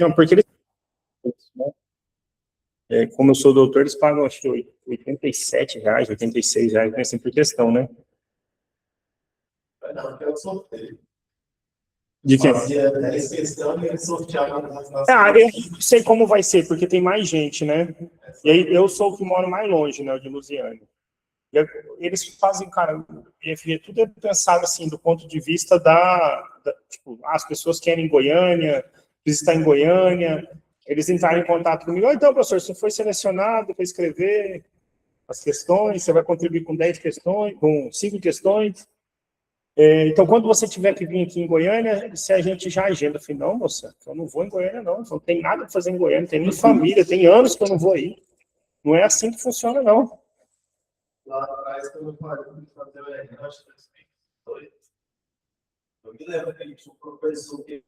Não, porque eles, né? Como eu sou doutor, eles pagam, acho que R$ 87, R$ 86, né, assim, por questão, né? Não, eu sou De quê? fazia 10 questões e ele sorteava nas Eu sei como vai ser, porque tem mais gente, né? E aí eu sou o que moro mais longe, né, de Lusiânia. Eles fazem, cara, tudo é pensado assim, do ponto de vista tipo, as pessoas querem em Goiânia, visitar em Goiânia, eles entraram em contato comigo, então, professor, você foi selecionado para escrever as questões, você vai contribuir com 10 questões, com 5 questões, então, quando você tiver que vir aqui em Goiânia, se a gente já agenda, eu falei, não, moça, eu não vou em Goiânia, não tem nada para fazer em Goiânia, tem nem família, tem anos que eu não vou aí, não é assim que funciona, não. Lá atrás, quando eu parei de fazer o Enem, acho que 2002. Eu me lembro que a gente tinha um professor que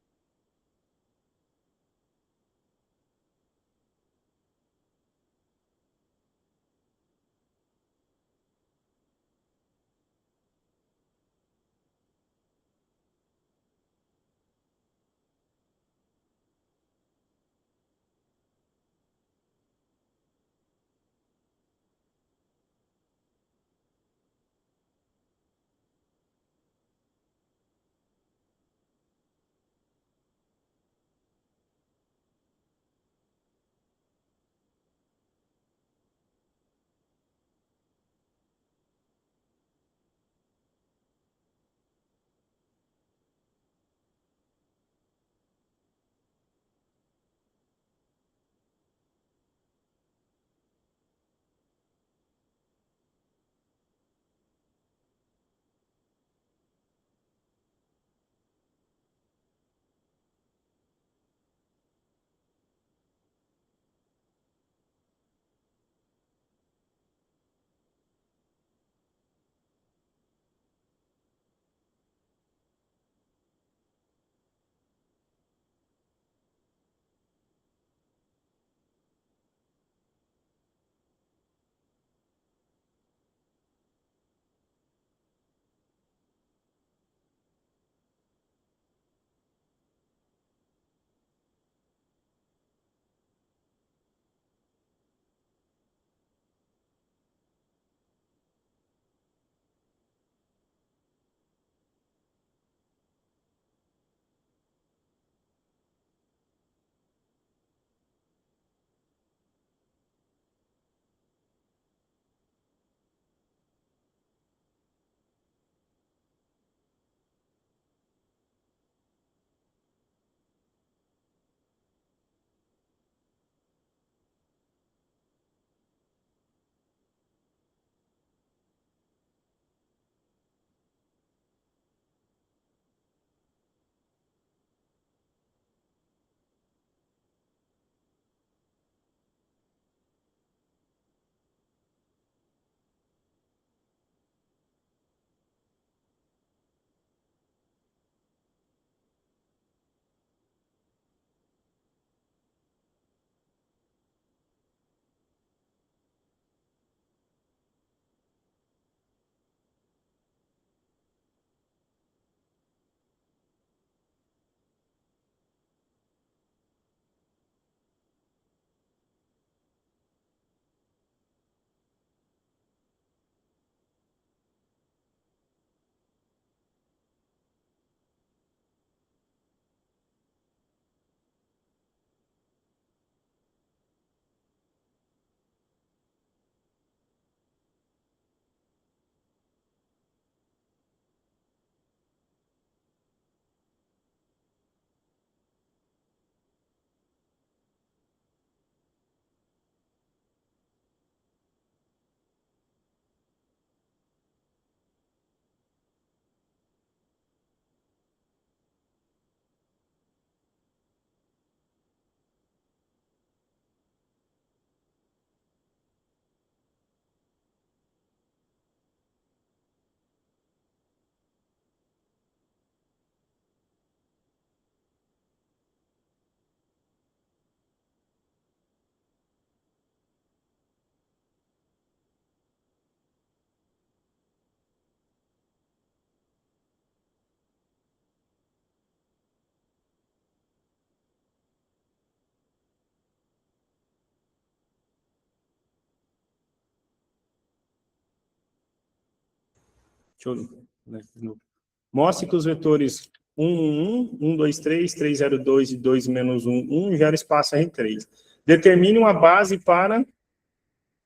Mostre que os vetores 1, 1, 1, 2, 3, 3, 0, 2 e 2, menos 1, 1 gera espaço R3. Determine uma base para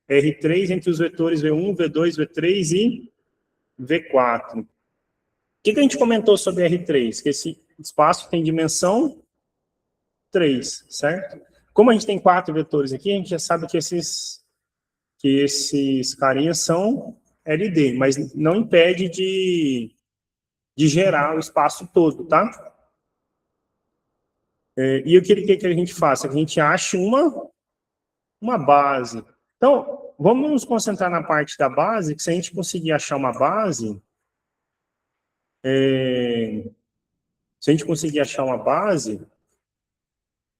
R3 entre os vetores V1, V2, V3 e V4. O que a gente comentou sobre R3? Que esse espaço tem dimensão 3, certo? Como a gente tem 4 vetores aqui, a gente já sabe que esses carinhas são LD, mas não impede de gerar o espaço todo, tá? E o que a gente faça? Que a gente ache uma base. Então, vamos nos concentrar na parte da base, que se a gente conseguir achar uma base,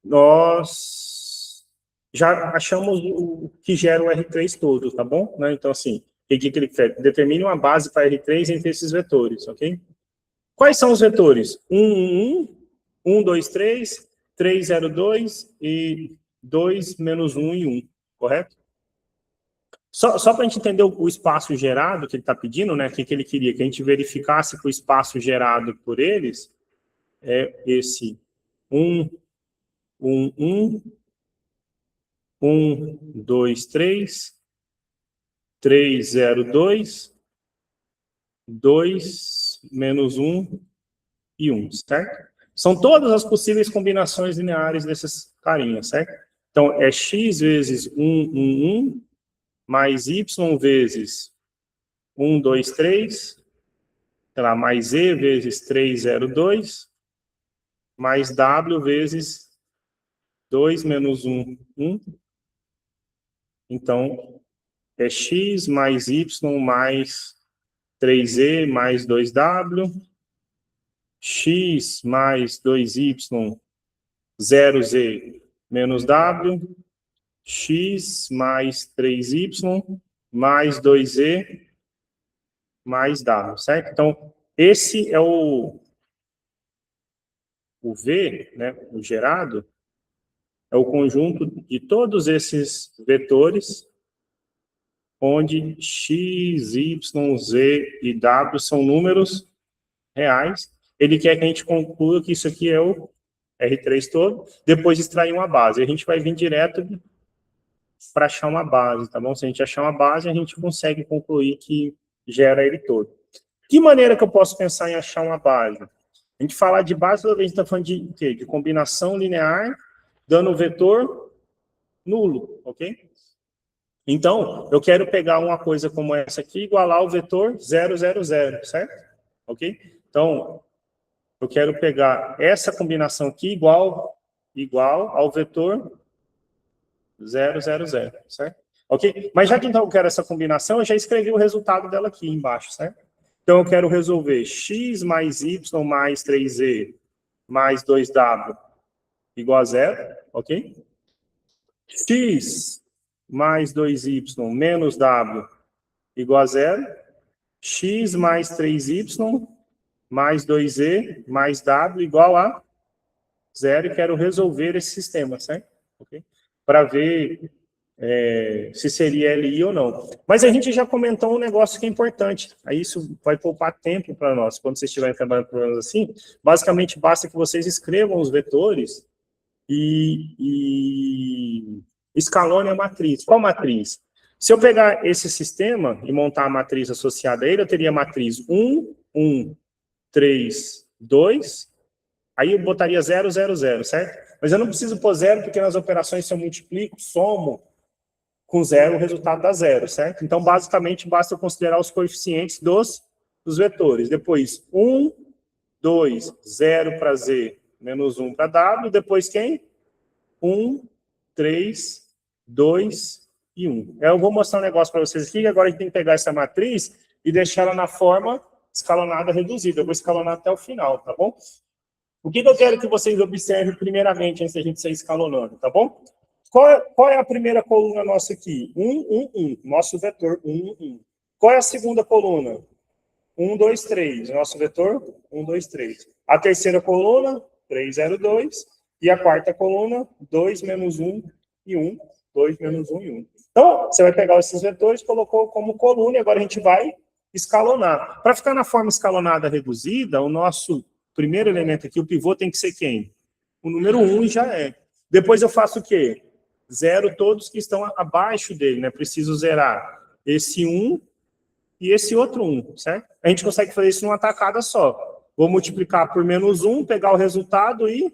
nós já achamos o que gera o R3 todo, tá bom? Né? Então, assim, o que ele quer? Determine uma base para R3 entre esses vetores, ok? Quais são os vetores? 1, 1, 1, 1, 2, 3, 3, 0, 2 e 2, menos 1 e 1, correto? Só para a gente entender o espaço gerado que ele está pedindo, né? O que ele queria? Que a gente verificasse que o espaço gerado por eles é esse 1, 1, 1, 1, 2, 3, 3, 0, 2, 2, menos 1 e 1, certo? São todas as possíveis combinações lineares desses carinhas, certo? Então, é x vezes 1, 1, 1, mais y vezes 1, 2, 3, sei lá, mais e vezes 3, 0, 2, mais w vezes 2 menos 1, 1. Então, é x mais y mais 3e mais 2w, x mais 2y, 0z menos w, x mais 3y mais 2e mais w, certo? Então, esse é o V, né, o gerado, é o conjunto de todos esses vetores, onde x, y, z e w são números reais. Ele quer que a gente conclua que isso aqui é o R3 todo, depois extrair uma base. A gente vai vir direto para achar uma base, tá bom? Se a gente achar uma base, a gente consegue concluir que gera ele todo. Que maneira que eu posso pensar em achar uma base? A gente fala de base, toda vez a gente está falando de quê? De combinação linear, dando vetor nulo, ok? Então, eu quero pegar uma coisa como essa aqui, igualar o vetor 0, 0, 0, certo? Ok? Então, eu quero pegar essa combinação aqui igual ao vetor 0, 0, 0, certo? Ok? Mas já que então eu quero essa combinação, eu já escrevi o resultado dela aqui embaixo, certo? Então, eu quero resolver x mais y mais 3e mais 2w igual a 0, ok? X mais 2y menos w igual a 0. X mais 3y mais 2e mais w igual a 0. E quero resolver esse sistema, certo? Okay? Para ver se seria LI ou não. Mas a gente já comentou um negócio que é importante. Aí isso vai poupar tempo para nós. Quando vocês estiverem trabalhando problemas assim, basicamente basta que vocês escrevam os vetores e escalone a matriz. Qual matriz? Se eu pegar esse sistema e montar a matriz associada a ele, eu teria a matriz 1, 1, 3, 2, aí eu botaria 0, 0, 0, certo? Mas eu não preciso pôr 0, porque nas operações, se eu multiplico, somo com 0, o resultado dá 0, certo? Então, basicamente, basta eu considerar os coeficientes dos vetores. Depois, 1, 2, 0 para z, menos 1 para w. Depois, quem? 1, 3, 2 e 1. Eu vou mostrar um negócio para vocês aqui, que agora a gente tem que pegar essa matriz e deixar ela na forma escalonada reduzida. Eu vou escalonar até o final, tá bom? O que eu quero que vocês observem primeiramente, antes da gente sair escalonando, tá bom? Qual é a primeira coluna nossa aqui? 1, 1, 1. Nosso vetor 1, 1. Qual é a segunda coluna? 1, 2, 3. Nosso vetor 1, 2, 3. A terceira coluna, 3, 0, 2. E a quarta coluna, 2, menos 1 e 1. 2, menos 1 e 1. Então, você vai pegar esses vetores, colocou como coluna, e agora a gente vai escalonar. Para ficar na forma escalonada reduzida, o nosso primeiro elemento aqui, o pivô, tem que ser quem? O número 1 e já é. Depois eu faço o quê? Zero todos que estão abaixo dele, né? Preciso zerar esse 1 e esse outro 1, certo? A gente consegue fazer isso numa tacada só. Vou multiplicar por menos 1, pegar o resultado e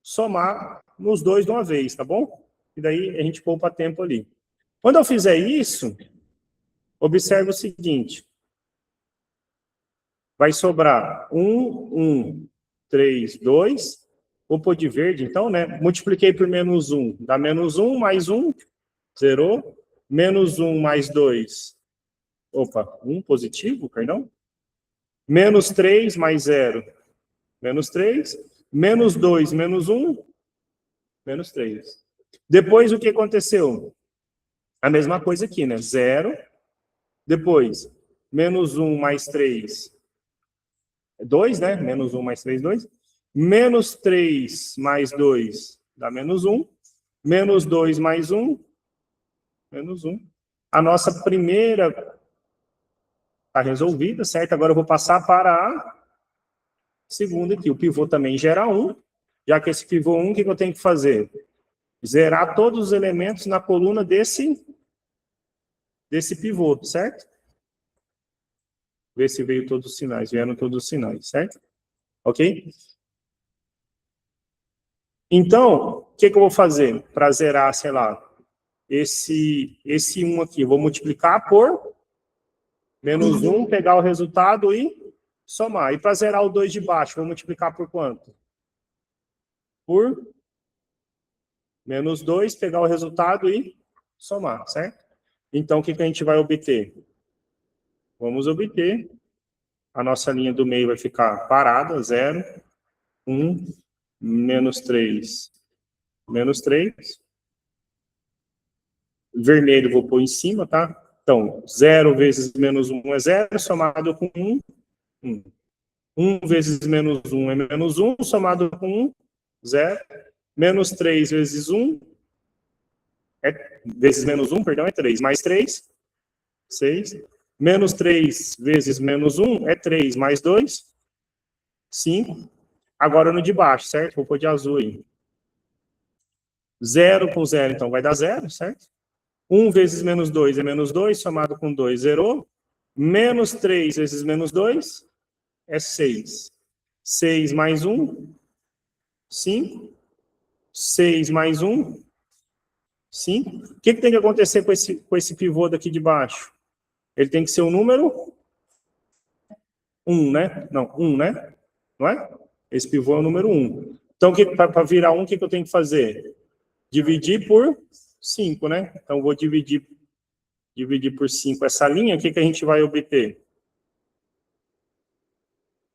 somar nos dois de uma vez, tá bom? E daí a gente poupa tempo ali. Quando eu fizer isso, observe o seguinte. Vai sobrar 1, 3, 2. Vou pôr de verde, então, né? Multipliquei por menos 1. Dá menos 1 mais 1, zerou. Menos 1 mais 2. Opa, 1 positivo, perdão. Menos 3 mais 0. Menos 3. Menos 2 menos 1. Menos 3. Depois, o que aconteceu? A mesma coisa aqui, né? 0. Depois, menos 1 mais 3. 2, né? Menos 1 mais 3, 2. Menos 3 mais 2 dá menos 1. Menos 2 mais 1. Menos 1. A nossa primeira está resolvida, certo? Agora eu vou passar para a segunda aqui. O pivô também gera 1. Já que esse pivô 1, o que eu tenho que fazer? Zerar todos os elementos na coluna desse pivô, certo? Ver se veio todos os sinais. Vieram todos os sinais, certo? Ok? Então, o que eu vou fazer para zerar, sei lá, esse 1 aqui? Eu vou multiplicar por menos 1, pegar o resultado e somar. E para zerar o 2 de baixo, vou multiplicar por quanto? Por menos 2, pegar o resultado e somar, certo? Então, o que a gente vai obter? Vamos obter. A nossa linha do meio vai ficar parada, 0, 1, menos 3, menos 3. Vermelho vou pôr em cima, tá? Então, 0 vezes menos 1 é 0, somado com 1, 1. 1 vezes menos 1 é menos 1, somado com 1, 0. Menos 3 vezes 1, vezes menos 1, perdão, é 3. Mais 3, 6. Menos 3 vezes menos 1 é 3. Mais 2, 5. Agora no de baixo, certo? Vou pôr de azul aí. 0 com 0, então vai dar 0, certo? 1 vezes menos 2 é menos 2, somado com 2, zerou. Menos 3 vezes menos 2 é 6. 6 mais 1, 5. 6 mais 1, 5. O que tem que acontecer com esse pivô daqui de baixo? Ele tem que ser o número 1, né? Não, 1, né? Não é? Esse pivô é o número 1. Então, para virar 1, o que eu tenho que fazer? Dividir por 5, né? Então, vou dividir por 5 essa linha. O que a gente vai obter?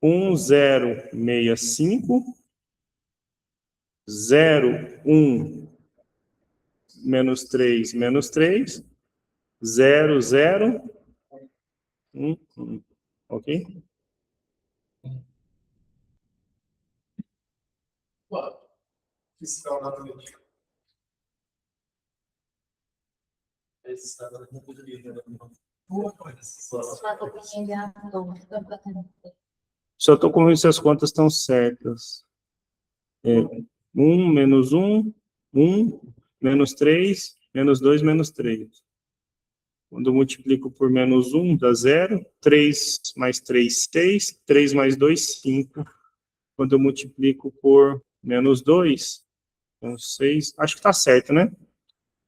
1065, 0, 1, menos 3, 0, 0, 1, 1. Ok? Fiscal novamente. Esse está dando muito de vida. Só estou convencendo se as contas estão certas. 1, menos 1, 1, menos 3, menos 2, menos 3. Quando eu multiplico por menos 1, dá 0. 3 mais 3, 6. 3 mais 2, 5. Quando eu multiplico por menos 2, então 6. Acho que está certo, né?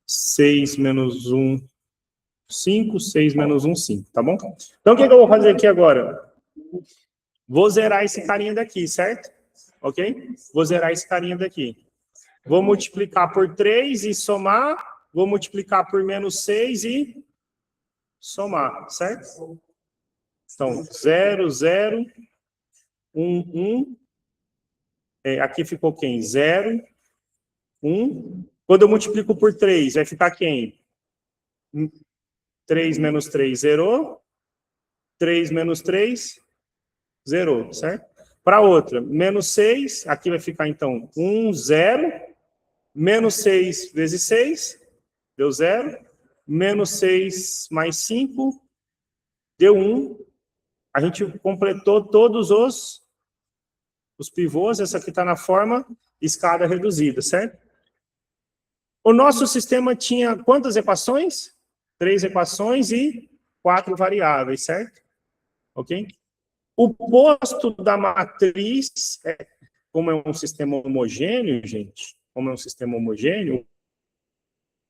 6 menos 1, 5. 6 menos 1, 5. Tá bom? Então, o que eu vou fazer aqui agora? Vou zerar esse carinha daqui, certo? Ok? Vou zerar esse carinha daqui. Vou multiplicar por 3 e somar. Vou multiplicar por menos 6 e somar, certo? Então, 0, 0, 1, 1. Aqui ficou quem? 0, 1. Quando eu multiplico por 3, vai ficar quem? 3 menos 3, zerou. 3 menos 3, zerou, certo? Para outra, menos 6, aqui vai ficar então 1, 0. Menos 6 vezes 6, deu 0. Menos 6 mais 5, deu 1, a gente completou todos os pivôs, essa aqui está na forma escada reduzida, certo? O nosso sistema tinha quantas equações? 3 equações e 4 variáveis, certo? Ok? O posto da matriz, como é um sistema homogêneo, gente, como é um sistema homogêneo,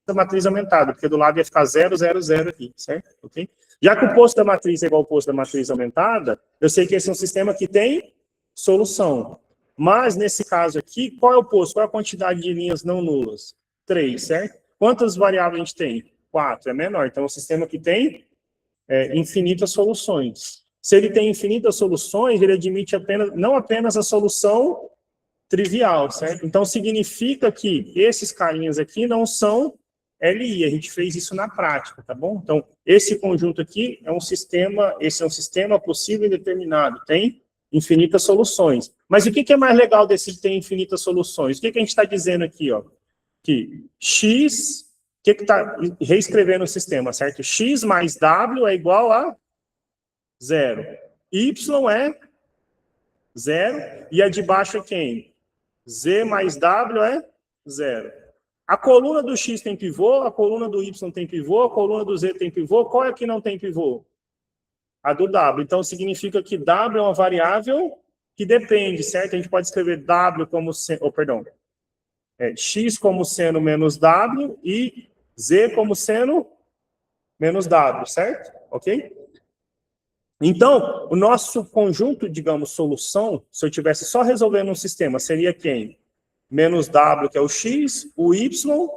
a matriz aumentada, porque do lado ia ficar 0, 0, 0 aqui, certo? Ok? Já que o posto da matriz é igual ao posto da matriz aumentada, eu sei que esse é um sistema que tem solução. Mas, nesse caso aqui, qual é o posto? Qual é a quantidade de linhas não nulas? 3, certo? Quantas variáveis a gente tem? 4, é menor. Então, é um sistema que tem infinitas soluções. Se ele tem infinitas soluções, ele admite não apenas a solução trivial, certo? Então, significa que esses carinhas aqui não são LI, a gente fez isso na prática, tá bom? Então, esse conjunto aqui é um sistema, esse é um sistema possível e determinado, tem infinitas soluções. Mas o que é mais legal desse ter infinitas soluções? O que a gente está dizendo aqui, ó? Que X, o que está reescrevendo o sistema, certo? X mais W é igual a 0. Y é 0, e a de baixo é quem? Z mais W é 0. A coluna do X tem pivô, a coluna do Y tem pivô, a coluna do Z tem pivô. Qual é que não tem pivô? A do W. Então, significa que W é uma variável que depende, certo? A gente pode escrever W como sendo... X como sendo menos W e Z como sendo menos W, certo? Ok? Então, o nosso conjunto, digamos, solução, se eu tivesse só resolvendo um sistema, seria quem? Menos W, que é o X, o Y,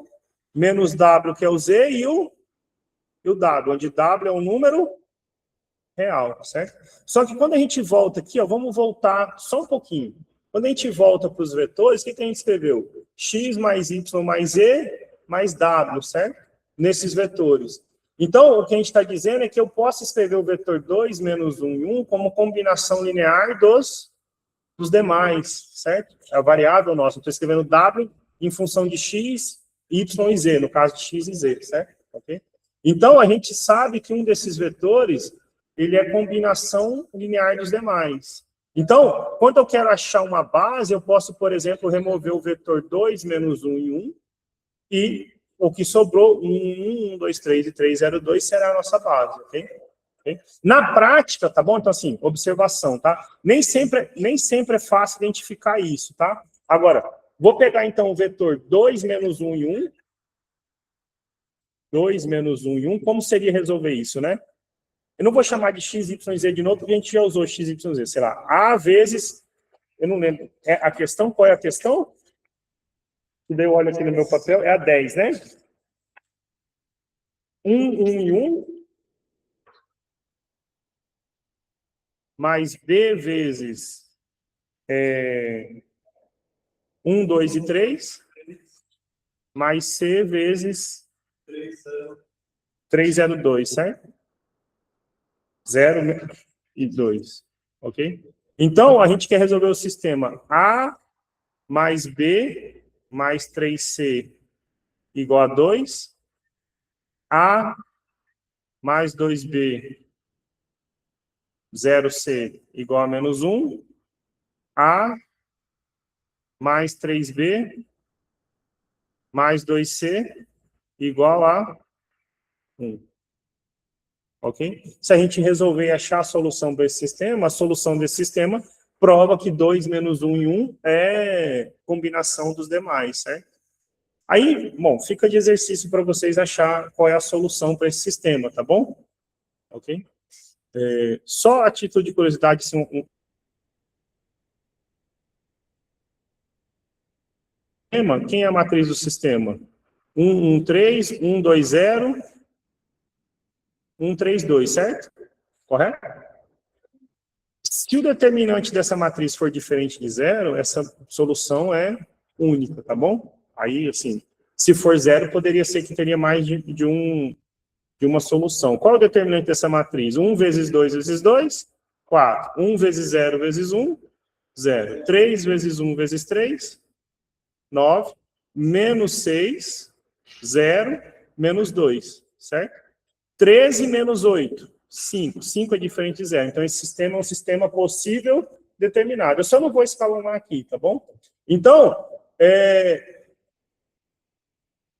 menos W, que é o Z, e o W, onde W é um número real, certo? Só que quando a gente volta aqui, ó, vamos voltar só um pouquinho. Quando a gente volta para os vetores, o que a gente escreveu? X mais Y mais Z mais W, certo? Nesses vetores. Então, o que a gente está dizendo é que eu posso escrever o vetor 2 menos 1 e 1 como combinação linear dos demais, certo? É a variável nossa. Estou escrevendo W em função de X, Y e Z, no caso de X e Z, certo? Okay? Então, a gente sabe que um desses vetores, ele é combinação linear dos demais. Então, quando eu quero achar uma base, eu posso, por exemplo, remover o vetor 2 menos 1 e 1, e o que sobrou, 1, 1, 2, 3 e 3, 0, 2, será a nossa base, ok? Na prática, tá bom? Então, assim, observação, tá? Nem sempre é fácil identificar isso, tá? Agora, vou pegar, então, o vetor 2 menos 1 e 1. 2 menos 1 e 1. Como seria resolver isso, né? Eu não vou chamar de x, y, z de novo, porque a gente já usou x, y, z. Sei lá, a vezes... Eu não lembro. A questão, qual é a questão? E daí eu olho aqui no meu papel, é a 10, né? 1, 1 e 1. Mais B vezes 1, 2 e 3. Mais C vezes 3, 0, 2, certo? 0 e 2, ok? Então, a gente quer resolver o sistema A mais B mais 3C igual a 2. A mais 2B 0C igual a menos 1. A mais 3B mais 2C igual a 1. Ok? Se a gente resolver achar a solução desse sistema, a solução desse sistema prova que 2 menos 1 e 1 é combinação dos demais, certo? Aí, bom, fica de exercício para vocês achar qual é a solução para esse sistema, tá bom? Ok? Só a título de curiosidade, assim, quem é a matriz do sistema? 1, 1, 3, 1, 2, 0, 1, 3, 2, certo? Correto? Se o determinante dessa matriz for diferente de 0, essa solução é única, tá bom? Aí, assim, se for 0, poderia ser que teria mais de uma solução. Qual é o determinante dessa matriz? 1 vezes 2 vezes 2, 4. 1 vezes 0 vezes 1, 0. 3 vezes 1 vezes 3, 9. Menos 6, 0, menos 2, certo? 13 menos 8, 5. 5 é diferente de 0. Então, esse sistema é um sistema possível determinado. Eu só não vou escalonar aqui, tá bom? Então,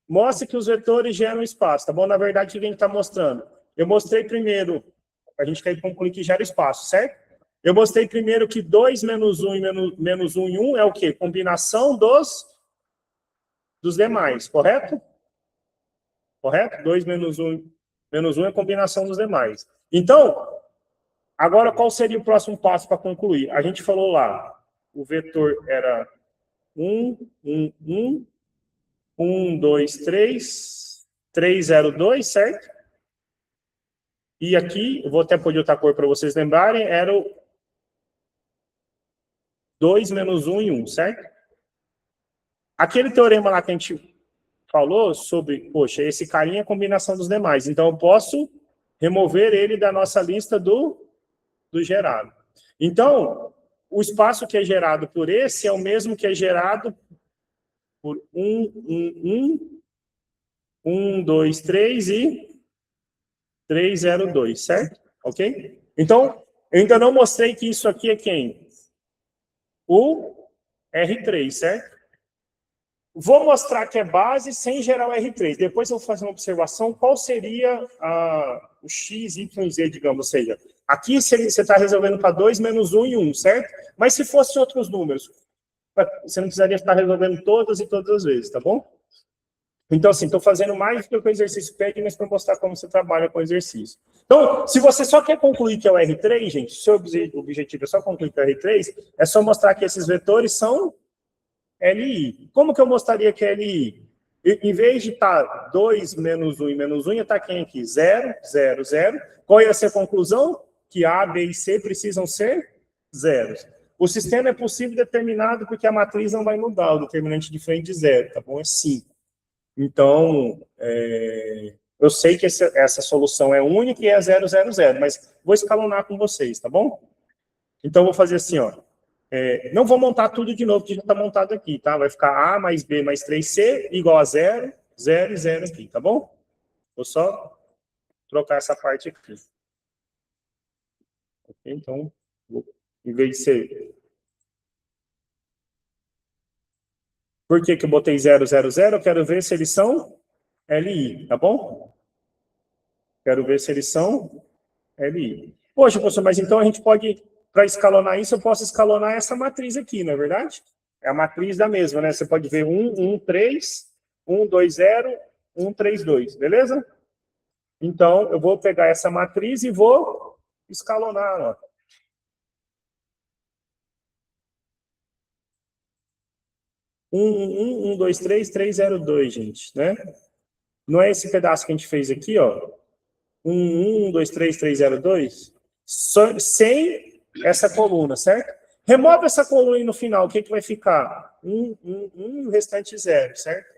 mostre que os vetores geram espaço, tá bom? Na verdade, o que a gente está mostrando? Eu mostrei primeiro, a gente quer concluir que gera espaço, certo? Eu mostrei primeiro que 2 menos 1 e menos 1 e 1 é o quê? Combinação dos demais, correto? Correto? 2 menos 1 é a combinação dos demais. Então, agora qual seria o próximo passo para concluir? A gente falou lá, o vetor era 1, 1, 1, 1, 2, 3, 3, 0, 2, certo? E aqui, eu vou até pôr de outra cor para vocês lembrarem, era o 2 menos 1 e 1, certo? Aquele teorema lá que a gente falou sobre, poxa, esse carinha é a combinação dos demais, então eu posso remover ele da nossa lista do gerado. Então, o espaço que é gerado por esse é o mesmo que é gerado por 1, 2, 3 e 3, 0, 2, certo? Ok? Então, eu ainda não mostrei que isso aqui é quem? O R3, certo? Vou mostrar que é base sem gerar o R3. Depois eu vou fazer uma observação. Qual seria o X, Y, Z, digamos? Ou seja, aqui você está resolvendo para 2 menos 1 e 1, certo? Mas se fosse outros números, você não precisaria estar resolvendo todas e todas as vezes, tá bom? Então, assim, estou fazendo mais do que o exercício pede, mas para mostrar como você trabalha com o exercício. Então, se você só quer concluir que é o R3, gente, se o seu objetivo é só concluir que é o R3, é só mostrar que esses vetores são LI. Como que eu mostraria que é LI? Em vez de estar 2 menos 1 e menos 1, ia estar quem aqui? 0, 0, 0. Qual ia ser a conclusão? Que A, B e C precisam ser zeros. O sistema é possível determinado porque a matriz não vai mudar, o determinante diferente de 0, tá bom? É 5. Então, eu sei que essa solução é única e é 0, 0, 0, mas vou escalonar com vocês, tá bom? Então, vou fazer assim, ó. Não vou montar tudo de novo, que já está montado aqui, tá? Vai ficar A mais B mais 3C igual a 0, 0 e 0 aqui, tá bom? Vou só trocar essa parte aqui. Okay? Então, em vez de ser... Por que eu botei 0, 0, 0? Eu quero ver se eles são LI, tá bom? Quero ver se eles são LI. Poxa, professor, mas então a gente pode... Para escalonar isso, eu posso escalonar essa matriz aqui, não é verdade? É a matriz da mesma, né? Você pode ver 1, 1, 3, 1, 2, 0, 1, 3, 2, beleza? Então, eu vou pegar essa matriz e vou escalonar, ó. Um, 2, 3, 3, 0, 2, gente, né? Não é esse pedaço que a gente fez aqui, ó. 1, 2, 3, 3, 0, 2? Sem essa coluna, certo? Remove essa coluna aí no final, o que vai ficar? 1, e o restante 0, certo?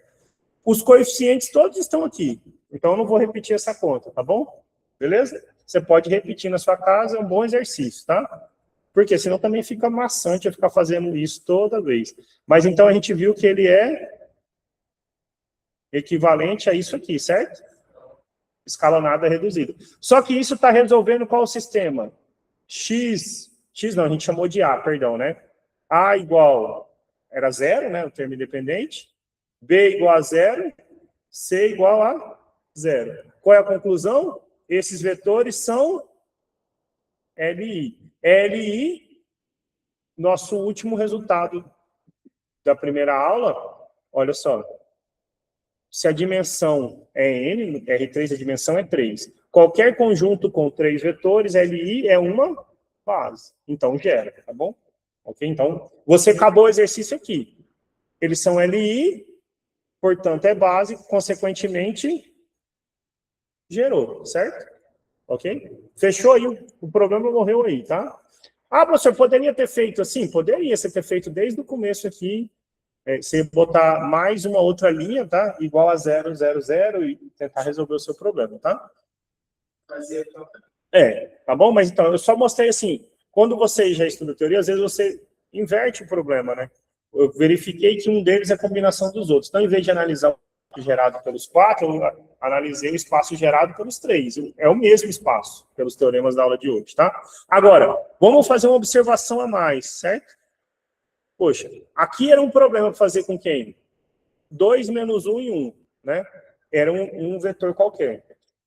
Os coeficientes todos estão aqui, então eu não vou repetir essa conta, tá bom? Beleza? Você pode repetir na sua casa, é um bom exercício, tá? Porque senão também fica maçante eu ficar fazendo isso toda vez. Mas então a gente viu que ele é equivalente a isso aqui, certo? Escalonada reduzida. Só que isso está resolvendo qual sistema? X não, a gente chamou de A, perdão, né? A igual, era 0, né? O termo independente. B igual a 0. C igual a 0. Qual é a conclusão? Esses vetores são LI. LI, nosso último resultado da primeira aula, olha só. Se a dimensão é N, R3 a dimensão é 3. Qualquer conjunto com 3 vetores, LI é uma base. Então, gera, tá bom? Ok? Então, você acabou o exercício aqui. Eles são LI, portanto, é base, consequentemente, gerou, certo? Ok? Fechou aí, o problema morreu aí, tá? Ah, professor, poderia ter feito assim? Poderia ser ter feito desde o começo aqui, você botar mais uma outra linha, tá? Igual a 0, 0, 0 e tentar resolver o seu problema, tá? Tá bom? Mas então, eu só mostrei assim, quando você já estuda teoria, às vezes você inverte o problema, né? Eu verifiquei que um deles é a combinação dos outros. Então, em vez de analisar o gerado pelos 4, eu Analisei o espaço gerado pelos três. É o mesmo espaço, pelos teoremas da aula de hoje, tá? Agora, vamos fazer uma observação a mais, certo? Poxa, aqui era um problema fazer com quem? 2 menos 1 e 1, né? Era um vetor qualquer.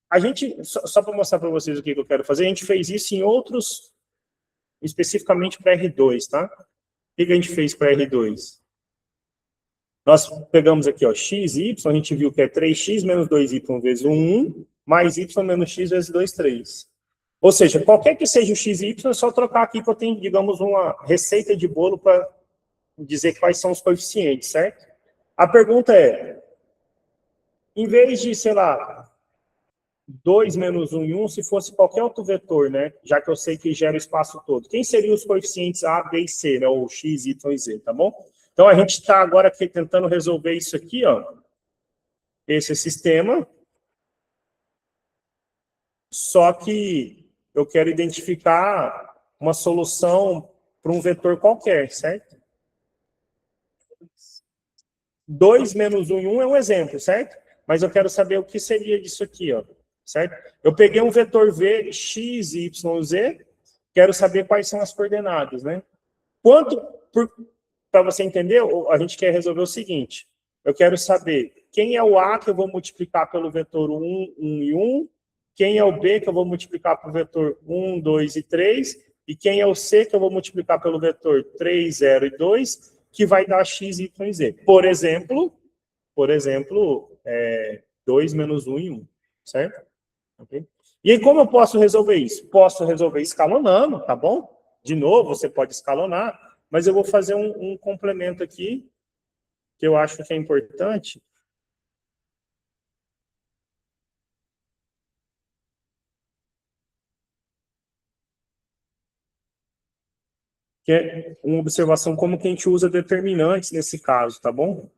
A gente, só para mostrar para vocês o que eu quero fazer, a gente fez isso em outros, especificamente para R2, tá? O que a gente fez para R2? Nós pegamos aqui, ó, x, y, a gente viu que é 3x menos 2y vezes 1, mais y menos x vezes 2, 3. Ou seja, qualquer que seja o x e y, é só trocar aqui que eu tenho, digamos, uma receita de bolo para dizer quais são os coeficientes, certo? A pergunta é, em vez de, sei lá, 2 menos 1 e 1, se fosse qualquer outro vetor, né? Já que eu sei que gera o espaço todo. Quem seriam os coeficientes A, B e C, né? Ou x, y e z, tá bom? Então, a gente está agora aqui tentando resolver isso aqui, ó. Esse sistema. Só que eu quero identificar uma solução para um vetor qualquer, certo? 2 menos 1 e 1 é um exemplo, certo? Mas eu quero saber o que seria disso aqui, ó. Certo? Eu peguei um vetor V, x, y, z, quero saber quais são as coordenadas, né? Para você entender, a gente quer resolver o seguinte, eu quero saber quem é o A que eu vou multiplicar pelo vetor 1, 1 e 1, quem é o B que eu vou multiplicar pelo vetor 1, 2 e 3, e quem é o C que eu vou multiplicar pelo vetor 3, 0 e 2, que vai dar x, y e z. Por exemplo, 2 menos 1 e 1, certo? Okay? E aí, como eu posso resolver isso? Posso resolver escalonando, tá bom? De novo, você pode escalonar, mas eu vou fazer um complemento aqui, que eu acho que é importante. Que é uma observação como que a gente usa determinantes nesse caso, tá bom?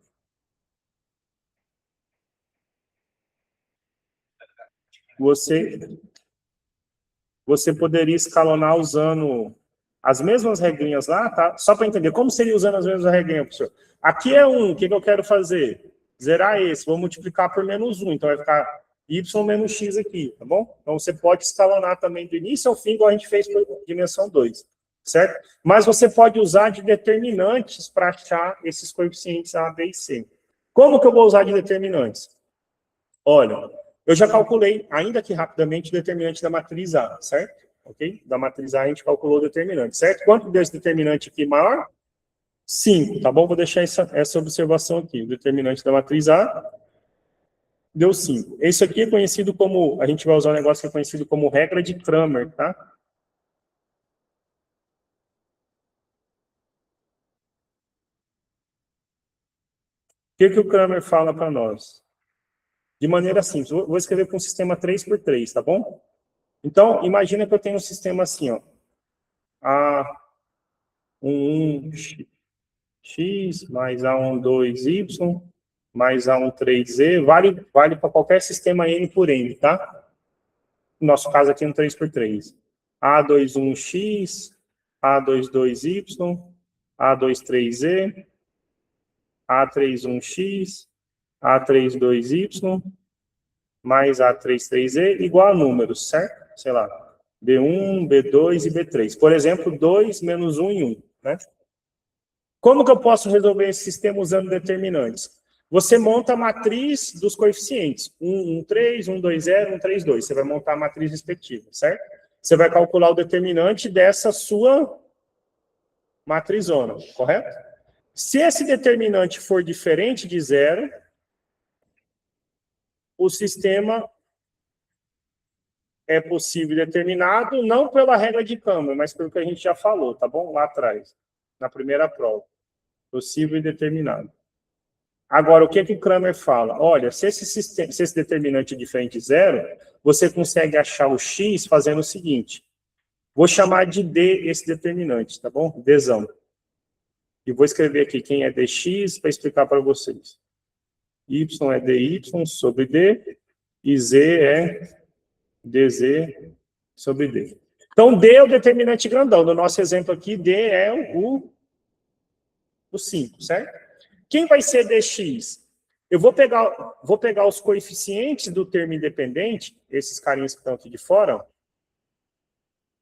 Você poderia escalonar usando as mesmas regrinhas lá, tá? Só para entender, como seria usando as mesmas regrinhas, professor? Aqui é 1, o que eu quero fazer? Zerar esse, vou multiplicar por menos 1, então vai ficar y menos x aqui, tá bom? Então você pode escalonar também do início ao fim, igual a gente fez por dimensão 2, certo? Mas você pode usar de determinantes para achar esses coeficientes A, B e C. Como que eu vou usar de determinantes? Olha, eu já calculei, ainda que rapidamente, o determinante da matriz A, certo? Ok? Da matriz A a gente calculou o determinante, certo? Quanto desse determinante aqui maior? 5, tá bom? Vou deixar essa observação aqui. O determinante da matriz A deu 5. Esse aqui é conhecido como, a gente vai usar um negócio que é conhecido como regra de Cramer, tá? O que o Cramer fala para nós? De maneira simples, vou escrever com um sistema 3x3, tá bom? Então, imagina que eu tenho um sistema assim, ó. A11x mais A12y mais A13z, vale para qualquer sistema N por N, tá? No nosso caso aqui é um 3x3. A21x, A22y, A23z, A31x, A32y, mais A33z, igual a números, certo? Sei lá, B1, B2 e B3. Por exemplo, 2 menos 1 e 1, né? Como que eu posso resolver esse sistema usando determinantes? Você monta a matriz dos coeficientes. 1, 1, 3, 1, 2, 0, 1, 3, 2. Você vai montar a matriz respectiva, certo? Você vai calcular o determinante dessa sua matrizona, correto? Se esse determinante for diferente de 0, o sistema é possível e determinado, não pela regra de Cramer, mas pelo que a gente já falou, tá bom? Lá atrás, na primeira prova. Possível e determinado. Agora, o que o Cramer fala? Olha, se esse determinante é diferente de 0, você consegue achar o x fazendo o seguinte. Vou chamar de D esse determinante, tá bom? Dzão. E vou escrever aqui quem é dx para explicar para vocês. Y é dy sobre d e z é dz sobre d. Então, D é o determinante grandão. No nosso exemplo aqui, D é o 5, certo? Quem vai ser dx? Eu vou pegar os coeficientes do termo independente, esses carinhas que estão aqui de fora,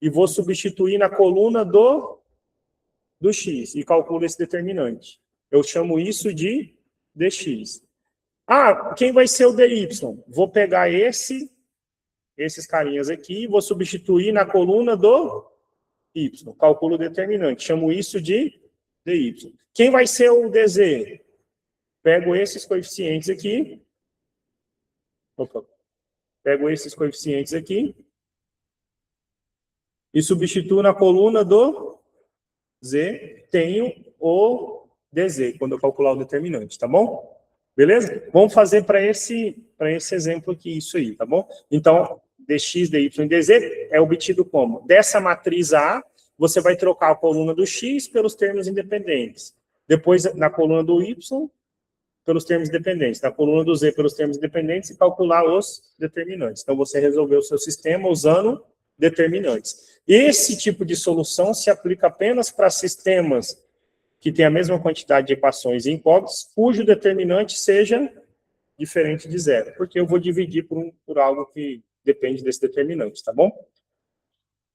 e vou substituir na coluna do x, e calculo esse determinante. Eu chamo isso de dx. Ah, quem vai ser o dy? Vou pegar esses carinhas aqui e vou substituir na coluna do y. Calculo o determinante. Chamo isso de dy. Quem vai ser o dz? Pego esses coeficientes aqui. Pego esses coeficientes aqui. E substituo na coluna do z. Tenho o dz, quando eu calcular o determinante, tá bom? Beleza? Vamos fazer para esse exemplo aqui, isso aí, tá bom? Então, dx, dy e dz é obtido como? Dessa matriz A, você vai trocar a coluna do x pelos termos independentes. Depois, na coluna do y, pelos termos dependentes. Na coluna do z, pelos termos dependentes, e calcular os determinantes. Então, você resolveu o seu sistema usando determinantes. Esse tipo de solução se aplica apenas para sistemas que têm a mesma quantidade de equações e incógnitas, cujo determinante seja diferente de zero, porque eu vou dividir por algo que depende desse determinante, tá bom?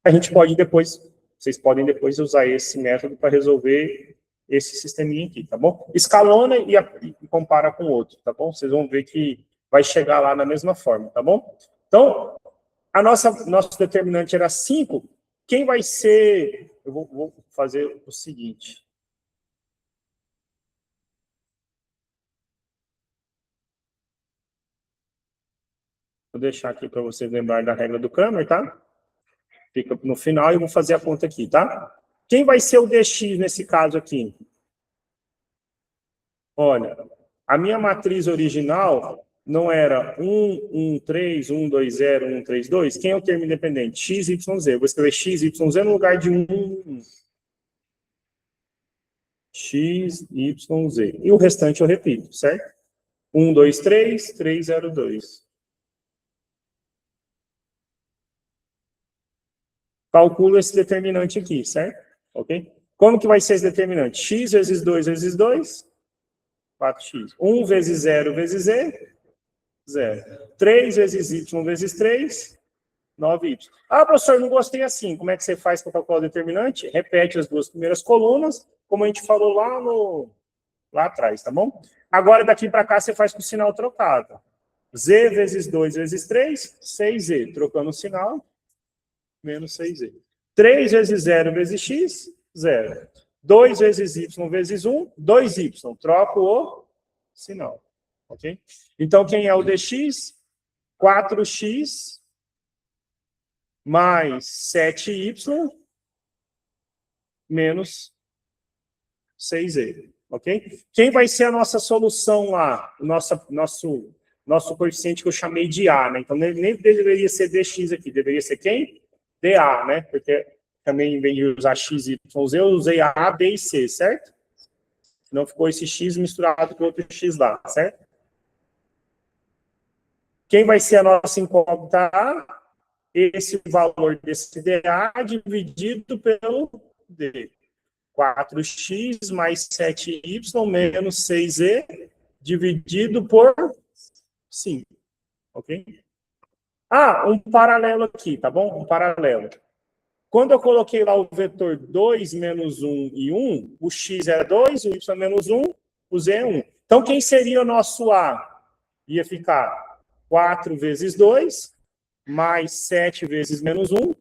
A gente pode depois, vocês podem depois usar esse método para resolver esse sisteminha aqui, tá bom? Escalona e compara com o outro, tá bom? Vocês vão ver que vai chegar lá na mesma forma, tá bom? Então, nosso determinante era 5. Quem vai ser... Eu vou fazer o seguinte. Vou deixar aqui para vocês lembrarem da regra do Cramer, tá? Fica no final e eu vou fazer a conta aqui, tá? Quem vai ser o dx nesse caso aqui? Olha, a minha matriz original não era 1, 1, 3, 1, 2, 0, 1, 3, 2. Quem é o termo independente? x, y, z. Eu vou escrever x, y, z no lugar de 1, 1. X, y, z. E o restante eu repito, certo? 1, 2, 3, 3, 0, 2. Calculo esse determinante aqui, certo? Ok? Como que vai ser esse determinante? X vezes 2 vezes 2, 4x. 1 vezes 0 vezes z, 0. 3 vezes y vezes 3, 9y. Ah, professor, não gostei assim. Como é que você faz para calcular o determinante? Repete as duas primeiras colunas, como a gente falou lá atrás, tá bom? Agora, daqui para cá, você faz com o sinal trocado. Z vezes 2 vezes 3, 6z. Trocando o sinal, menos 6z. 3 vezes 0 vezes x, 0. 2 vezes y vezes 1, 2y. Troco o sinal. Ok? Então, quem é o dx? 4x mais 7y menos 6z. Ok? Quem vai ser a nossa solução lá? Nosso coeficiente que eu chamei de A, né? Então, nem deveria ser dx aqui. Deveria ser quem? dA, né? Porque também, em vez de usar x, y, z, eu usei A, B e C, certo? Não ficou esse x misturado com outro x lá, certo? Quem vai ser a nossa incógnita A? Esse valor desse dA dividido pelo D. 4x mais 7y menos 6z dividido por 5. Ok? Ah, um paralelo aqui, tá bom? Um paralelo. Quando eu coloquei lá o vetor 2 menos 1 e 1, o x é 2, o y é menos 1, o z é 1. Então, quem seria o nosso A? Ia ficar 4 vezes 2, mais 7 vezes menos 1,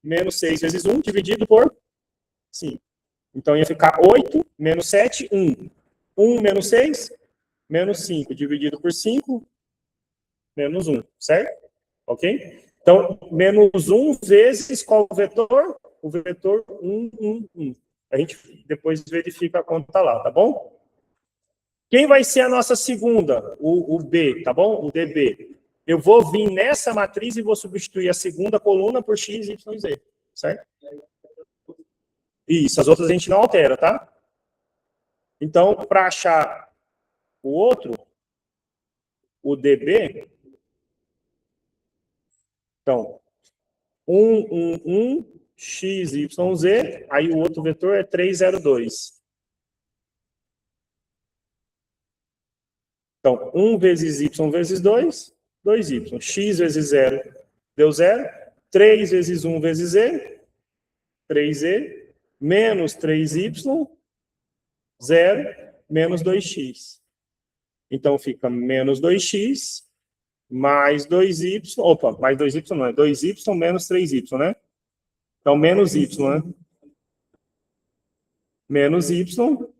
menos 6 vezes 1, dividido por 5. Então, ia ficar 8, menos 7, 1. 1 menos 6, menos 5, dividido por 5, menos 1, certo? Ok? Então, menos 1 vezes qual vetor? O vetor 1, 1, 1. A gente depois verifica a conta lá, tá bom? Quem vai ser a nossa segunda? O B, tá bom? O DB. Eu vou vir nessa matriz e vou substituir a segunda coluna por x, y, z, certo? Isso, as outras a gente não altera, tá? Então, para achar o outro, o DB, então, 1, 1, 1, x, y, z, aí o outro vetor é 3, 0, 2. Então, 1 vezes y vezes 2, 2y. X vezes 0 deu 0. 3 vezes 1 vezes e, 3e. Menos 3y, 0, menos 2x. Então, fica menos 2x, mais 2y. Opa, mais 2y não, é 2y menos 3y, né? Então, menos y, né? Menos y.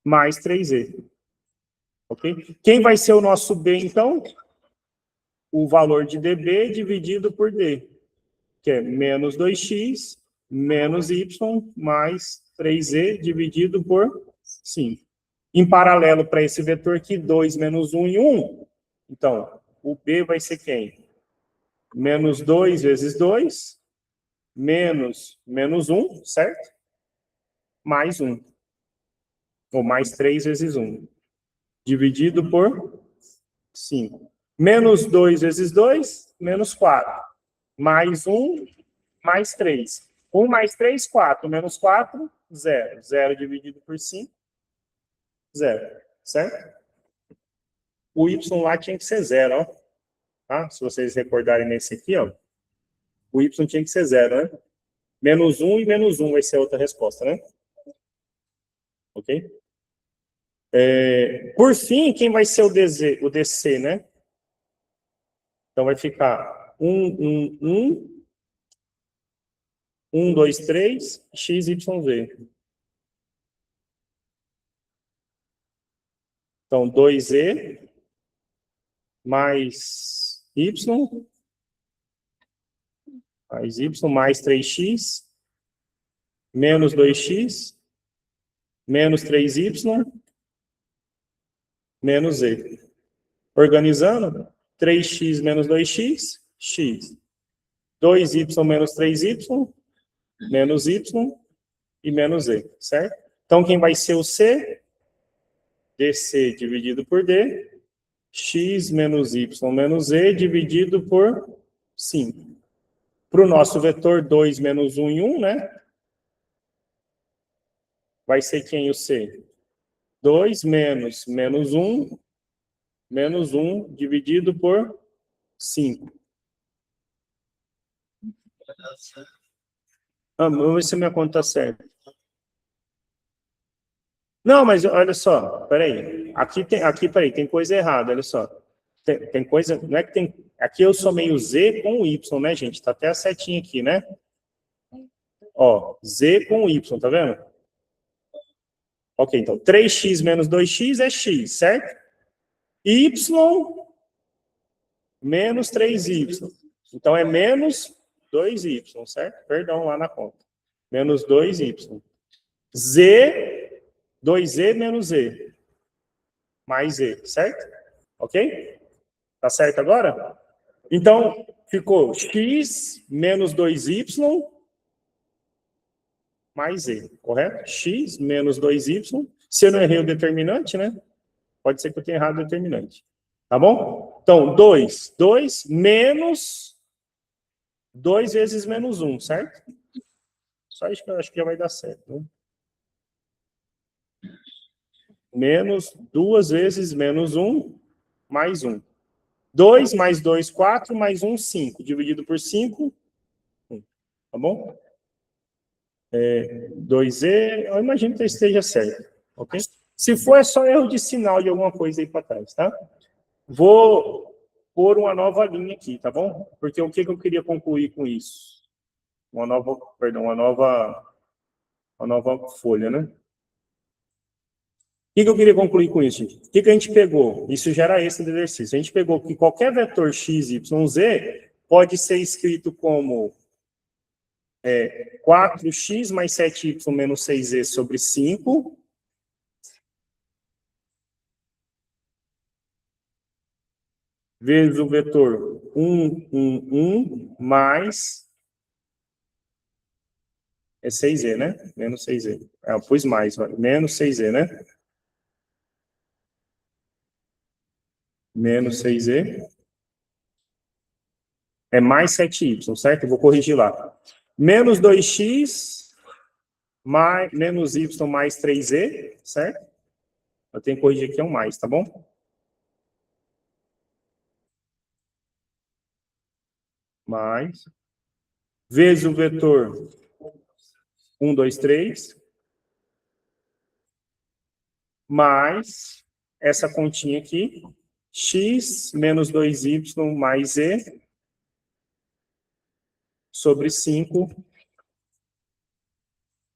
Mais 3e. Ok? Quem vai ser o nosso b, então? O valor de dB dividido por d, que é menos 2x, menos y, mais 3e dividido por 5. Em paralelo para esse vetor aqui, 2 menos 1 e 1. Então, o b vai ser quem? Menos 2 vezes 2, menos 1, certo? Mais 1. Ou mais 3 vezes 1. Dividido por 5. Menos 2 vezes 2, menos 4. Mais 1, mais 3. 1 mais 3, 4. Menos 4, 0. 0 dividido por 5, 0. Certo? O y lá tinha que ser 0, ó. Tá? Se vocês recordarem nesse aqui, ó. O y tinha que ser 0, né? Menos 1 e menos 1 vai ser a outra resposta, né? Ok? Por fim, quem vai ser o DC, né? Então, vai ficar 1, 2, 3, x, y, z. Então, 2e mais y mais 3x menos 2x menos 3y menos z. Organizando, 3x menos 2x, x. 2y menos 3y, menos y e menos z, certo? Então, quem vai ser o C? DC dividido por D, x menos y menos z dividido por 5. Para o nosso vetor 2 menos 1 e 1, né? Vai ser quem o C? 2 menos 1, menos 1 dividido por 5. Vamos ver se a minha conta está certa. Não, mas olha só, peraí. Peraí, tem coisa errada, olha só. Tem coisa, não é que tem... Aqui eu somei o Z com o Y, né, gente? Tá até a setinha aqui, né? Ó, Z com o Y, tá vendo? Ok, então 3x menos 2x é x, certo? Y menos 3y. Então é menos 2y, certo? Perdão lá na conta. Menos 2y. Z, 2z menos z. Mais z, certo? Ok? Tá certo agora? Então, ficou x menos 2y mais z, correto? X menos 2y. Se eu não errei o determinante, né? Pode ser que eu tenha errado o determinante. Tá bom? Então, 2 menos 2 vezes menos 1, certo? Só isso que eu acho que já vai dar certo. Né? Menos 2 vezes menos 1, mais 1. 2 mais 2, 4, mais 1, 5. Dividido por 5, 1. Tá bom? 2e, eu imagino que esteja certo. Ok? Se for, é só erro de sinal de alguma coisa aí para trás, tá? Vou pôr uma nova linha aqui, tá bom? Porque o que eu queria concluir com isso? Uma nova folha, né? O que eu queria concluir com isso, gente? O que a gente pegou? Isso já era esse do exercício. A gente pegou que qualquer vetor x, y, z pode ser escrito como 4x mais 7y menos 6z sobre 5. Vezes o vetor 1, 1, 1, mais... É 6z, né? Menos 6z. Eu pus mais, menos 6z, né? Menos 6z. É mais 7y, certo? Eu vou corrigir lá. Menos 2x menos y mais 3z, certo? Eu tenho que corrigir aqui, é um mais, tá bom? Mais, vezes o vetor 1, 2, 3, mais essa continha aqui, x menos 2y mais z, sobre 5,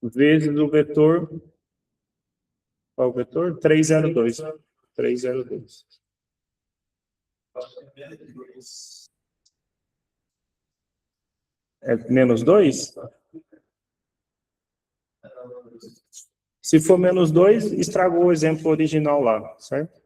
vezes o vetor, qual é o vetor? 302. 302. É menos 2? Se for menos 2, estragou o exemplo original lá, certo?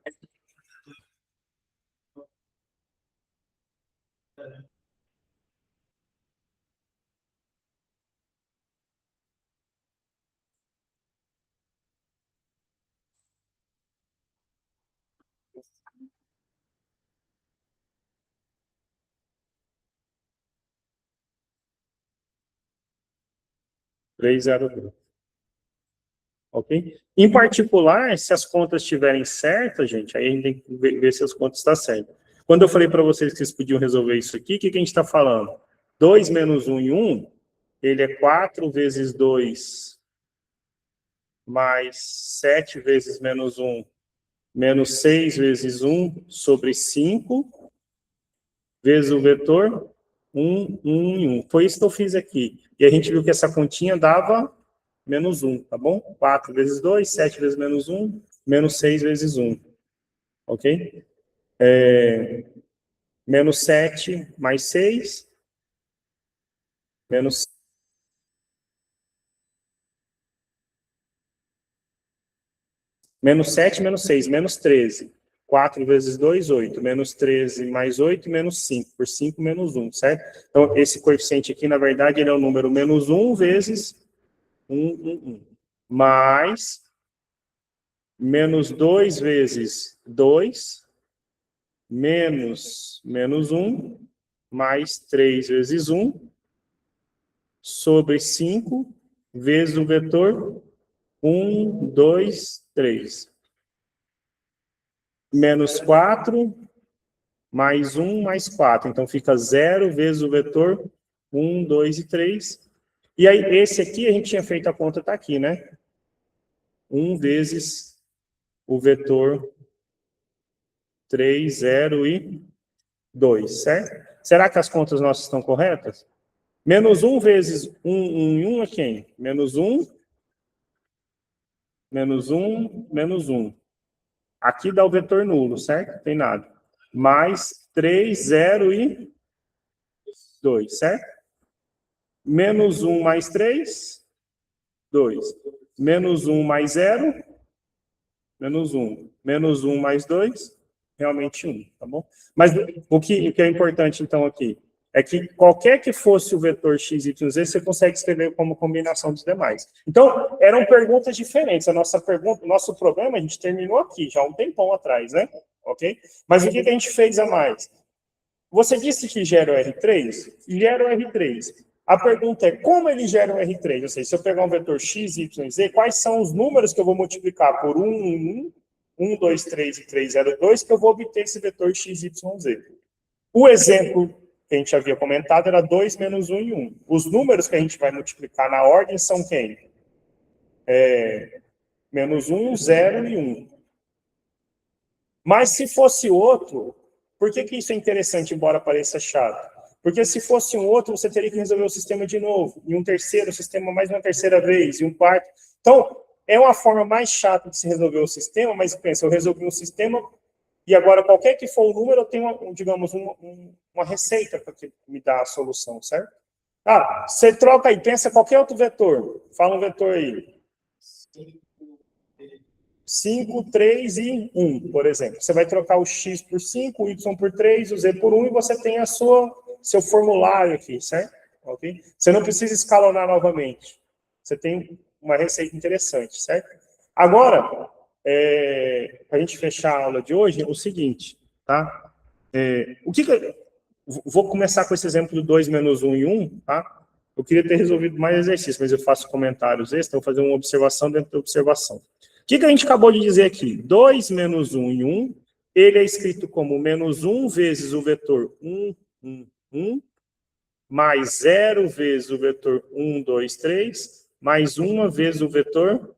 Três zero dois. Ok? Em particular, se as contas estiverem certas, gente, aí a gente tem que ver se as contas estão certas. Quando eu falei para vocês que vocês podiam resolver isso aqui, o que a gente está falando? 2 menos 1 e 1, ele é 4 vezes 2 mais 7 vezes menos 1, menos 6 vezes 1 sobre 5, vezes o vetor 1, 1 e 1. Foi isso que eu fiz aqui. E a gente viu que essa continha dava menos 1, tá bom? 4 vezes 2, 7 vezes menos 1, menos 6 vezes 1. Ok? Menos 7 mais 6, menos menos 7, menos 6, menos 13. 4 vezes 2, 8. Menos 13 mais 8, menos 5. Por 5, menos 1, certo? Então, esse coeficiente aqui, na verdade, ele é o número menos 1 vezes 1, 1, 1. Mais menos 2 vezes 2, menos 1, mais 3 vezes 1, sobre 5, vezes o vetor 1, 2, 3. Menos 4, mais 1, mais 4. Então, fica 0 vezes o vetor 1, 2 e 3. E aí, esse aqui, a gente tinha feito a conta, está aqui, né? 1 vezes o vetor 3, 0 e 2, certo? Será que as contas nossas estão corretas? Menos 1 vezes 1, 1 e 1 é quem? Menos 1, menos 1, menos 1. Aqui dá o vetor nulo, certo? Não tem nada. Mais 3, 0 e 2, certo? Menos 1 mais 3, 2. Menos 1 mais 0, menos 1. Menos 1 mais 2, realmente 1, tá bom? Mas o que é importante, então, aqui, é que qualquer que fosse o vetor x, y, z, você consegue escrever como combinação dos demais. Então, eram perguntas diferentes. A nossa pergunta, o nosso problema, a gente terminou aqui, já há um tempão atrás, né? Ok? Mas o que a gente fez a mais? Você disse que gera o R3? Gera o R3. A pergunta é, como ele gera um R3? Ou seja, se eu pegar um vetor x, y, z, quais são os números que eu vou multiplicar por 1, 1, 1, 2, 3 e 3, 0, 2, que eu vou obter esse vetor x, y, z? O exemplo que a gente havia comentado era 2 menos 1 e 1. Os números que a gente vai multiplicar na ordem são quem? Menos 1, 0 e 1. Mas se fosse outro, por que isso é interessante, embora pareça chato? Porque se fosse um outro, você teria que resolver o sistema de novo, e um terceiro sistema mais uma terceira vez, e um quarto. Então, é uma forma mais chata de se resolver o sistema, mas pensa, eu resolvi um sistema, e agora qualquer que for o número, eu tenho, digamos, uma receita para que me dá a solução, certo? Ah, você troca aí, pensa qualquer outro vetor. Fala um vetor aí. 5, 3 e 1, por exemplo. Você vai trocar o x por 5, o y por 3, o z por 1, e você tem seu formulário aqui, certo? Okay? Você não precisa escalonar novamente. Você tem uma receita interessante, certo? Agora, para a gente fechar a aula de hoje, é o seguinte, tá? Vou começar com esse exemplo do 2 menos 1 e 1, tá? Eu queria ter resolvido mais exercícios, mas eu faço comentários extras, vou fazer uma observação dentro da observação. O que a gente acabou de dizer aqui? 2 menos 1 e 1, ele é escrito como menos 1 vezes o vetor 1, 1, 1, mais 0 vezes o vetor 1, 2, 3, mais 1 vezes o vetor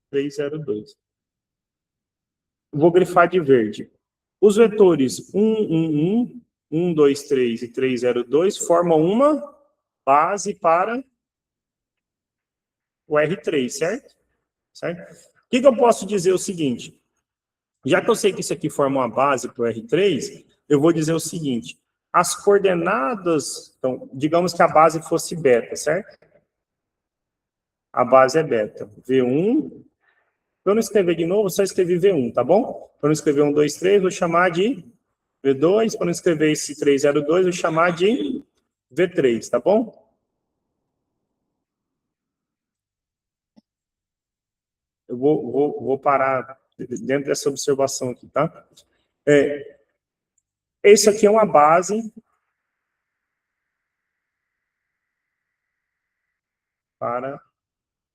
3, 0, 2. Vou grifar de verde. Os vetores 1, 1, 1, 1, 2, 3 e 3, 0, 2 formam uma base para o R3, certo? O que eu posso dizer o seguinte? Já que eu sei que isso aqui forma uma base para o R3, eu vou dizer o seguinte. As coordenadas... Então, digamos que a base fosse beta, certo? A base é beta. V1... Para eu não escrever de novo, só escrevi V1, tá bom? Para não escrever 1, 2, 3, vou chamar de V2. Para não escrever esse 302, vou chamar de V3, tá bom? Eu vou parar dentro dessa observação aqui, tá? Esse aqui é uma base para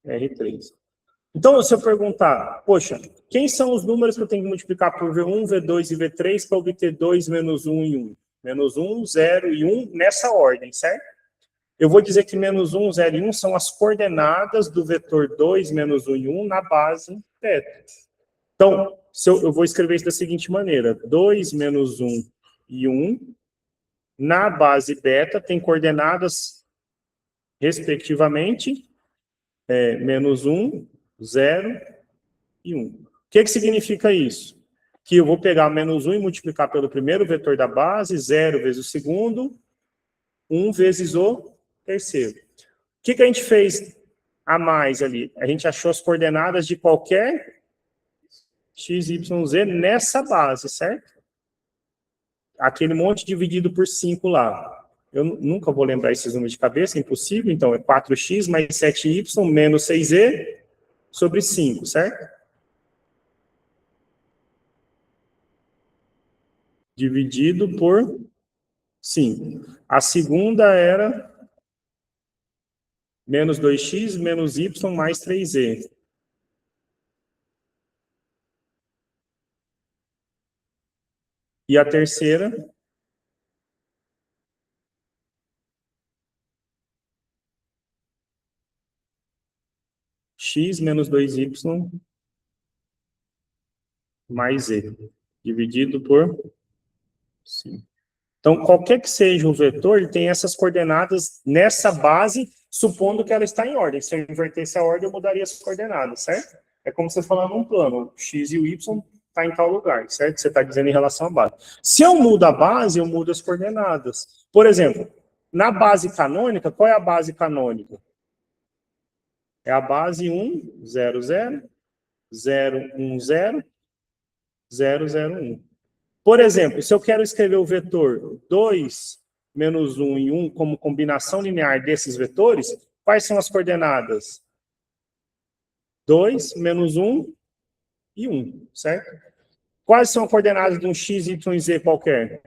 R3. Então, se eu perguntar, poxa, quem são os números que eu tenho que multiplicar por V1, V2 e V3 para obter 2 menos 1 e 1? Menos 1, 0 e 1 nessa ordem, certo? Eu vou dizer que menos 1, 0 e 1 são as coordenadas do vetor 2, menos 1 e 1 na base beta. Então, eu vou escrever isso da seguinte maneira. 2 menos 1 e 1 na base beta tem coordenadas, respectivamente, menos 1, 0 e 1. O que significa isso? Que eu vou pegar menos 1 e multiplicar pelo primeiro vetor da base, 0 vezes o segundo, 1 vezes o terceiro. O que a gente fez a mais ali? A gente achou as coordenadas de qualquer x, y, z nessa base, certo? Aquele monte dividido por 5 lá. Eu nunca vou lembrar esses números de cabeça, é impossível. Então, é 4x mais 7y menos 6z sobre 5, certo? Dividido por 5. A segunda era menos 2x menos y mais 3z. E a terceira... x menos 2y mais z, dividido por 5. Então, qualquer que seja o vetor, ele tem essas coordenadas nessa base, supondo que ela está em ordem. Se eu invertesse a ordem, eu mudaria as coordenadas, certo? É como você falar num plano, o x e o y está em tal lugar, certo? Você está dizendo em relação à base. Se eu mudo a base, eu mudo as coordenadas. Por exemplo, na base canônica, qual é a base canônica? É a base 1, 0, 0, 0, 1, 0, 0, 0, 1. Por exemplo, se eu quero escrever o vetor 2, menos 1 e 1 como combinação linear desses vetores, quais são as coordenadas? 2, menos 1 e 1, certo? Quais são as coordenadas de um x, y e z qualquer?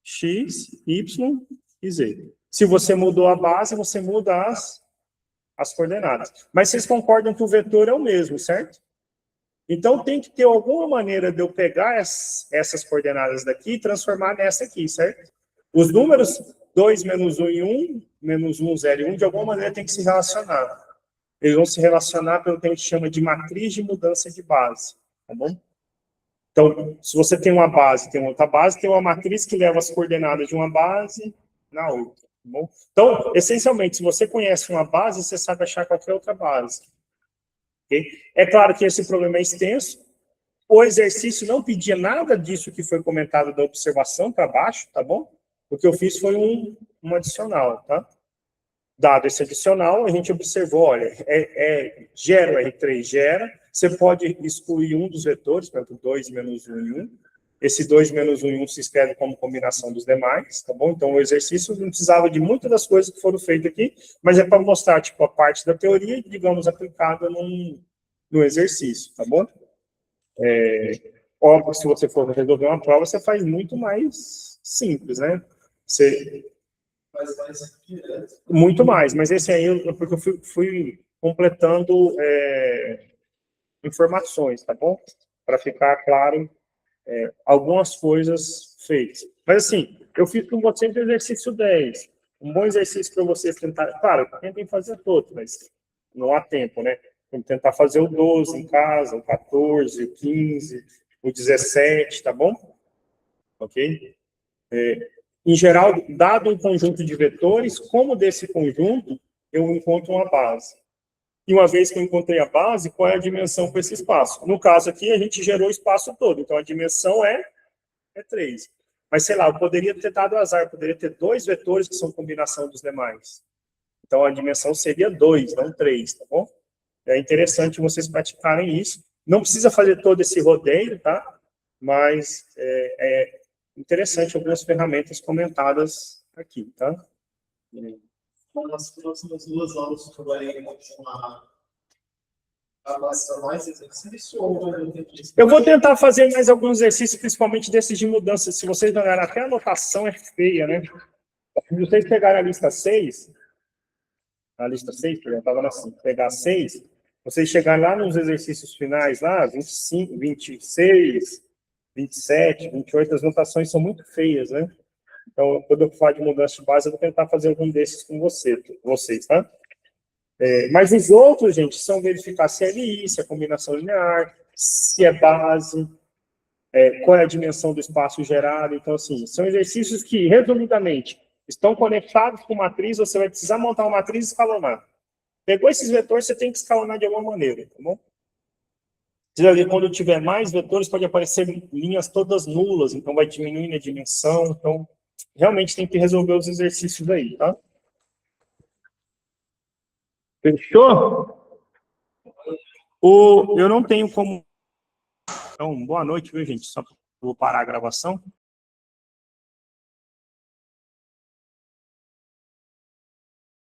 X, y e z. Se você mudou a base, você muda as coordenadas. Mas vocês concordam que o vetor é o mesmo, certo? Então, tem que ter alguma maneira de eu pegar essas coordenadas daqui e transformar nessa aqui, certo? Os números 2, menos 1 e 1, menos 1, 0 e 1, de alguma maneira tem que se relacionar. Eles vão se relacionar pelo que a gente chama de matriz de mudança de base, tá bom? Então, se você tem uma base, tem outra base, tem uma matriz que leva as coordenadas de uma base na outra, tá bom? Então, essencialmente, se você conhece uma base, você sabe achar qualquer outra base. Okay? É claro que esse problema é extenso. O exercício não pedia nada disso que foi comentado da observação para baixo, tá bom? O que eu fiz foi um adicional, tá? Dado esse adicional, a gente observou, olha, gera o R3, gera, você pode excluir um dos vetores, por exemplo, 2 menos 1 e 1. Esse 2 menos 1 e 1 se escreve como combinação dos demais, tá bom? Então, o exercício não precisava de muitas das coisas que foram feitas aqui, mas é para mostrar, tipo, a parte da teoria e, digamos, aplicada no exercício, tá bom? Óbvio, se você for resolver uma prova, você faz muito mais simples, né? Você... Mas mais direto. Muito mais, mas esse aí, porque eu fui completando informações, tá bom? Para ficar claro algumas coisas feitas. Mas assim, eu fiz com vocês o exercício 10. Um bom exercício para vocês tentar. Claro, tentem fazer todos, mas não há tempo, né? Vamos tentar fazer o 12 em casa, o 14, o 15, o 17, tá bom? Ok? Em geral, dado um conjunto de vetores, como desse conjunto, eu encontro uma base. E uma vez que eu encontrei a base, qual é a dimensão para esse espaço? No caso aqui, a gente gerou o espaço todo, então a dimensão é 3. Mas, sei lá, eu poderia ter dado azar, eu poderia ter 2 vetores que são combinação dos demais. Então, a dimensão seria 2, não 3, tá bom? É interessante vocês praticarem isso. Não precisa fazer todo esse rodeio, tá? Mas é interessante algumas ferramentas comentadas aqui, tá? Nas próximas 2 aulas, você vai passar mais exercício ou vai ter que... Eu vou tentar fazer mais alguns exercícios, principalmente desses de mudança. Se vocês olharem, até a anotação é feia, né? Se vocês pegarem a lista 6, que eu estava assim, pegar 6, vocês chegarem lá nos exercícios finais, lá, 25, 26, 27, 28, as notações são muito feias, né? Então, quando eu falar de mudança de base, eu vou tentar fazer algum desses com vocês, tá? Mas os outros, gente, são verificar se é LI, se é combinação linear, se é base, qual é a dimensão do espaço gerado. Então, assim, são exercícios que, resumidamente, estão conectados com matriz, você vai precisar montar uma matriz e escalonar. Pegou esses vetores, você tem que escalonar de alguma maneira, tá bom? Quando tiver mais vetores, pode aparecer linhas todas nulas, então vai diminuindo a dimensão. Então, realmente tem que resolver os exercícios aí, tá? Fechou? Eu não tenho como... Então, boa noite, viu, gente? Só vou parar a gravação.